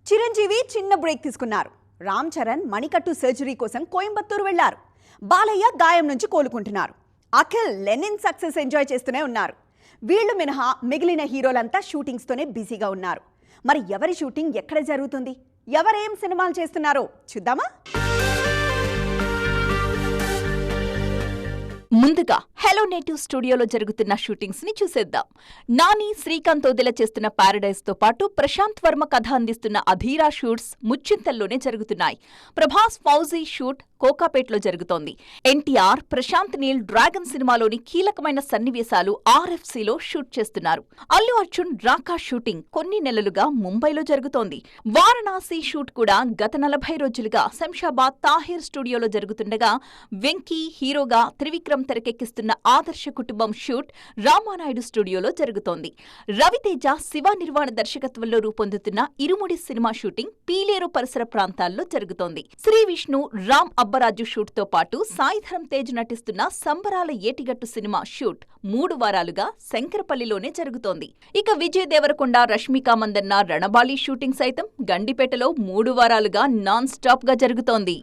చిరంజీవి చిన్న బ్రేక్ తీసుకున్నారు. రామ్ చరణ్ మణికట్టు సర్జరీ కోసం కోయంబత్తూరు వెళ్లారు. బాలయ్య గాయం నుంచి కోలుకుంటున్నారు. అఖిల్ లెనిన్ సక్సెస్ ఎంజాయ్ చేస్తూనే ఉన్నారు. వీళ్లు మినహా మిగిలిన హీరోలంతా షూటింగ్స్ తోనే బిజీగా ఉన్నారు. మరి ఎవరి షూటింగ్ ఎక్కడ జరుగుతుంది, ఎవరేం సినిమాలు చేస్తున్నారో చూద్దామా? ముందుగా హలో నేటివ్ స్టూడియోలో జరుగుతున్న షూటింగ్స్ ని చూసేద్దాం. నాని, శ్రీకాంత్ వదిల చేస్తున్న పారడైజ్ తో పాటు ప్రశాంత్ వర్మ కథ అందిస్తున్న అధీరా షూట్స్ ముచ్చింతల్లోనే జరుగుతున్నాయి. ప్రభాస్ ఫౌజీ షూట్ కోకాపేట్లో జరుగుతోంది. ఎన్టీఆర్, ప్రశాంత్ నీల్ డ్రాగన్ సినిమాలోని కీలకమైన సన్నివేశాలు RFCలో షూట్ చేస్తున్నారు. అల్లు అర్జున్ డ్రాకా షూటింగ్ కొన్ని నెలలుగా ముంబైలో జరుగుతోంది. వారణాసి షూట్ కూడా గత 40 రోజులుగా శంషాబాద్ తాహిర్ స్టూడియోలో జరుగుతుండగా, వెంకీ హీరోగా త్రివిక్రమ్ తెరకెక్కిస్తున్న ఆదర్శ కుటుంబం షూట్ రామానాయుడు స్టూడియోలో జరుగుతోంది. రవితేజ, శివ నిర్వాణ దర్శకత్వంలో రూపొందుతున్న ఇరుముడి సినిమా షూటింగ్ పీలేరు పరిసర ప్రాంతాల్లో జరుగుతోంది. శ్రీ విష్ణు, రామ్ అబ్బరాజు షూట్ తో పాటు సాయిధరం తేజ్ నటిస్తున్న సంబరాల ఏటిగట్టు సినిమా షూట్ 3 వారాలుగా శంకరపల్లిలోనే జరుగుతోంది. ఇక విజయ్ దేవరకొండ, రష్మిక మందన్న రణబాలి షూటింగ్ సైతం గండిపేటలో 3 వారాలుగా నాన్ స్టాప్ గా జరుగుతోంది.